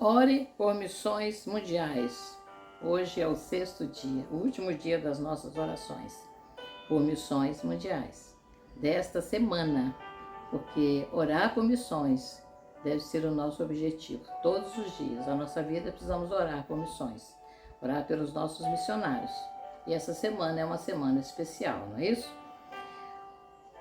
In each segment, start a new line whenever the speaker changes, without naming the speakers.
Ore por missões mundiais. Hoje é o 6º dia, o último dia das nossas orações por missões mundiais desta semana, porque orar por missões deve ser o nosso objetivo. Todos os dias da nossa vida precisamos orar por missões, orar pelos nossos missionários. E essa semana é uma semana especial, não é isso?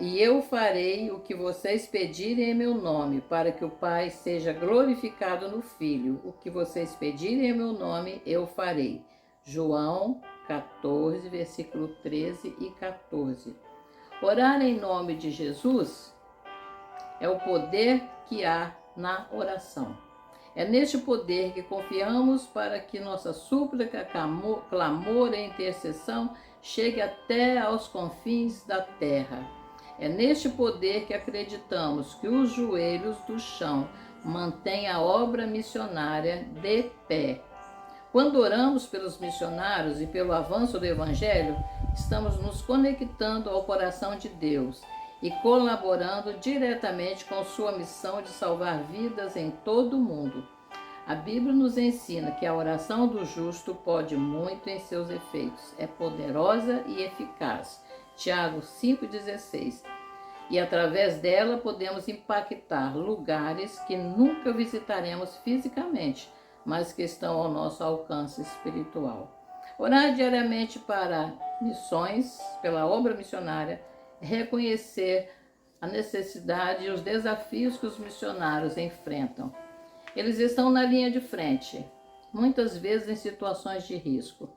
E eu farei o que vocês pedirem em meu nome, para que o Pai seja glorificado no Filho. O que vocês pedirem em meu nome, eu farei. João 14, versículo 13 e 14. Orar em nome de Jesus é o poder que há na oração. É neste poder que confiamos para que nossa súplica, clamor e intercessão chegue até aos confins da terra. É neste poder que acreditamos que os joelhos do chão mantêm a obra missionária de pé. Quando oramos pelos missionários e pelo avanço do Evangelho, estamos nos conectando ao coração de Deus e colaborando diretamente com sua missão de salvar vidas em todo o mundo. A Bíblia nos ensina que a oração do justo pode muito em seus efeitos, é poderosa e eficaz. Tiago 5,16. E através dela podemos impactar lugares que nunca visitaremos fisicamente, mas que estão ao nosso alcance espiritual. Orar diariamente para missões, pela obra missionária, é reconhecer a necessidade e os desafios que os missionários enfrentam. Eles estão na linha de frente, muitas vezes em situações de risco,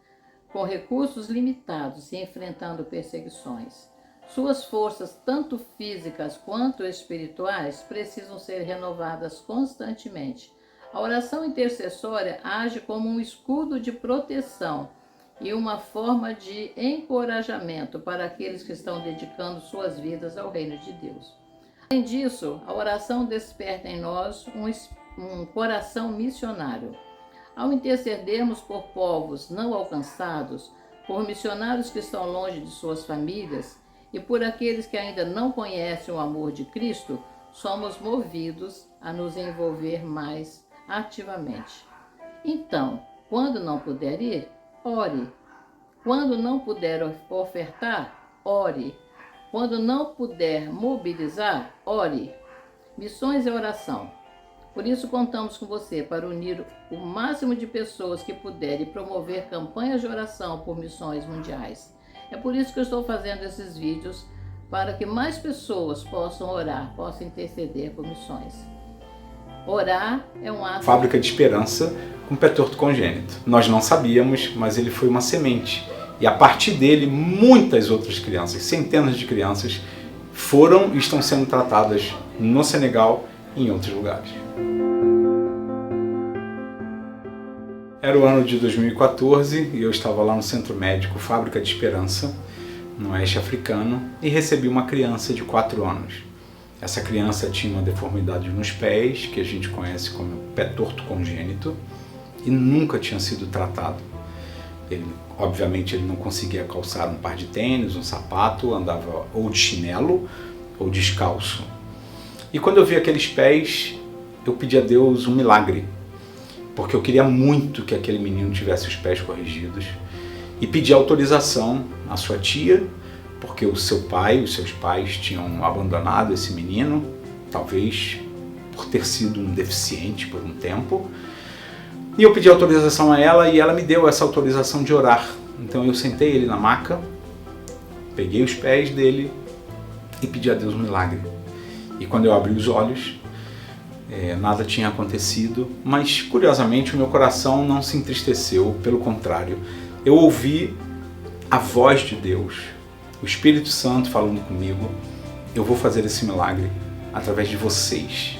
com recursos limitados e enfrentando perseguições. Suas forças, tanto físicas quanto espirituais, precisam ser renovadas constantemente. A oração intercessória age como um escudo de proteção e uma forma de encorajamento para aqueles que estão dedicando suas vidas ao reino de Deus. Além disso, a oração desperta em nós um coração missionário. Ao intercedermos por povos não alcançados, por missionários que estão longe de suas famílias e por aqueles que ainda não conhecem o amor de Cristo, somos movidos a nos envolver mais ativamente. Então, quando não puder ir, ore. Quando não puder ofertar, ore. Quando não puder mobilizar, ore. Missões é oração. Por isso, contamos com você para unir o máximo de pessoas que puder e promover campanhas de oração por missões mundiais. É por isso que eu estou fazendo esses vídeos, para que mais pessoas possam orar, possam interceder por missões. Orar é um ato...
Fábrica de Esperança com pé torto congênito. Nós não sabíamos, mas ele foi uma semente. E a partir dele, muitas outras crianças, centenas de crianças, foram e estão sendo tratadas no Senegal e em outros lugares. Era o ano de 2014 e eu estava lá no Centro Médico Fábrica de Esperança, no Oeste Africano, e recebi uma criança de 4 anos. Essa criança tinha uma deformidade nos pés, que a gente conhece como pé torto congênito, e nunca tinha sido tratado. Obviamente ele não conseguia calçar um par de tênis, um sapato, andava ou de chinelo ou descalço. E quando eu vi aqueles pés, eu pedi a Deus um milagre, porque eu queria muito que aquele menino tivesse os pés corrigidos, e pedi autorização à sua tia, porque o seu pai, os seus pais tinham abandonado esse menino, talvez por ter sido um deficiente por um tempo, e eu pedi autorização a ela e ela me deu essa autorização de orar. Então eu sentei ele na maca, peguei os pés dele e pedi a Deus um milagre. E quando eu abri os olhos, nada tinha acontecido, mas curiosamente o meu coração não se entristeceu, pelo contrário. Eu ouvi a voz de Deus, o Espírito Santo falando comigo: eu vou fazer esse milagre através de vocês.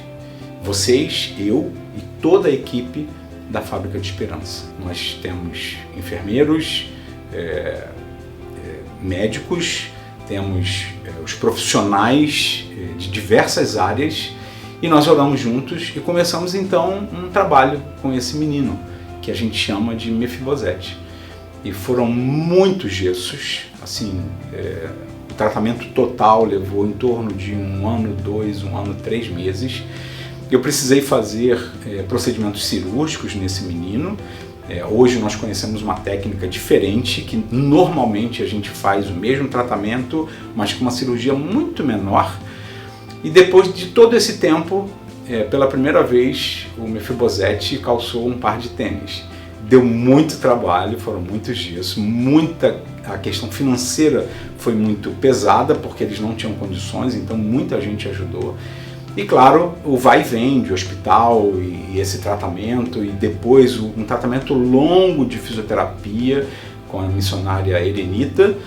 Vocês, eu e toda a equipe da Fábrica de Esperança. Nós temos enfermeiros, médicos, temos os profissionais de diversas áreas, e nós oramos juntos e começamos então um trabalho com esse menino, que a gente chama de Mefibosete. E foram muitos gessos, assim, o tratamento total levou em torno de 1 ano, 2, 1 ano, 3 meses, Eu precisei fazer procedimentos cirúrgicos nesse menino. Hoje nós conhecemos uma técnica diferente, que normalmente a gente faz o mesmo tratamento, mas com uma cirurgia muito menor. E depois de todo esse tempo, pela primeira vez, o Mefibosete calçou um par de tênis. Deu muito trabalho, foram muitos dias, a questão financeira foi muito pesada, porque eles não tinham condições, então muita gente ajudou. E claro, o vai e vem de hospital e esse tratamento, e depois um tratamento longo de fisioterapia com a missionária Erenita.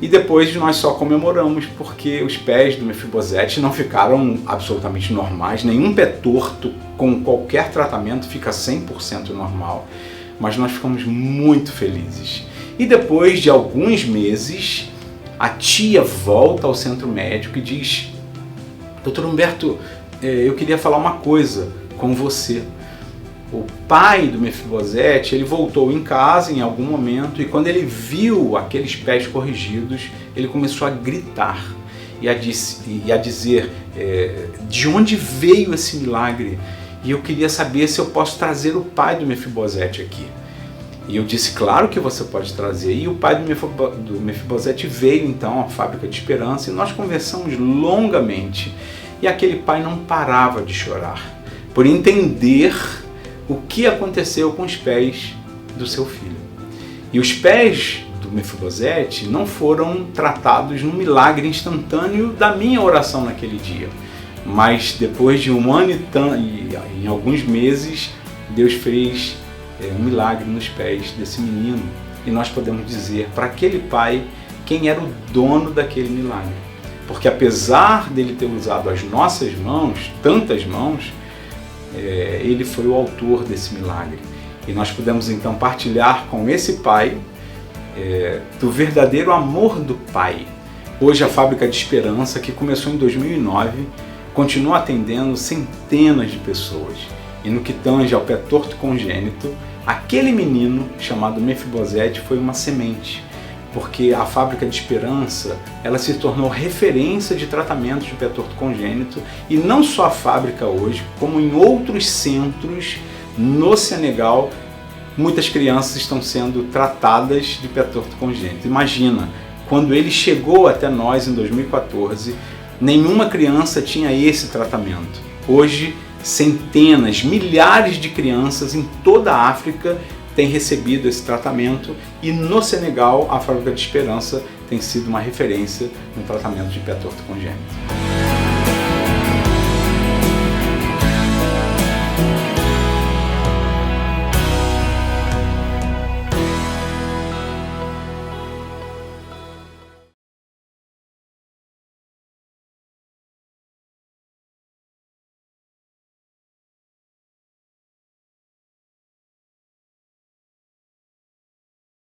E depois nós só comemoramos porque os pés do Mefibosete não ficaram absolutamente normais, nenhum pé torto com qualquer tratamento fica 100% normal, mas nós ficamos muito felizes. E depois de alguns meses, a tia volta ao centro médico e diz: Dr. Humberto, eu queria falar uma coisa com você. O pai do Mefibosete, ele voltou em casa em algum momento e quando ele viu aqueles pés corrigidos, ele começou a gritar e a dizer de onde veio esse milagre, e eu queria saber se eu posso trazer o pai do Mefibosete aqui. E eu disse, claro que você pode trazer. E o pai do Mefibosete veio então à Fábrica de Esperança e nós conversamos longamente. E aquele pai não parava de chorar por entender o que aconteceu com os pés do seu filho. E os pés do Mefibosete não foram tratados no milagre instantâneo da minha oração naquele dia. Mas depois de um ano e em alguns meses, Deus fez um milagre nos pés desse menino. E nós podemos dizer para aquele pai quem era o dono daquele milagre. Porque apesar dele ter usado as nossas mãos, tantas mãos, ele foi o autor desse milagre. E nós podemos então partilhar com esse pai do verdadeiro amor do pai. Hoje a Fábrica de Esperança, que começou em 2009, continua atendendo centenas de pessoas. E no que tange ao pé torto congênito, aquele menino chamado Mefibosete foi uma semente, porque a Fábrica de Esperança ela se tornou referência de tratamento de pé torto congênito, e não só a fábrica hoje, como em outros centros no Senegal, muitas crianças estão sendo tratadas de pé torto congênito. Imagina, quando ele chegou até nós em 2014, nenhuma criança tinha esse tratamento. Hoje, centenas, milhares de crianças em toda a África têm recebido esse tratamento, e no Senegal a Fábrica de Esperança tem sido uma referência no tratamento de pé torto congênito.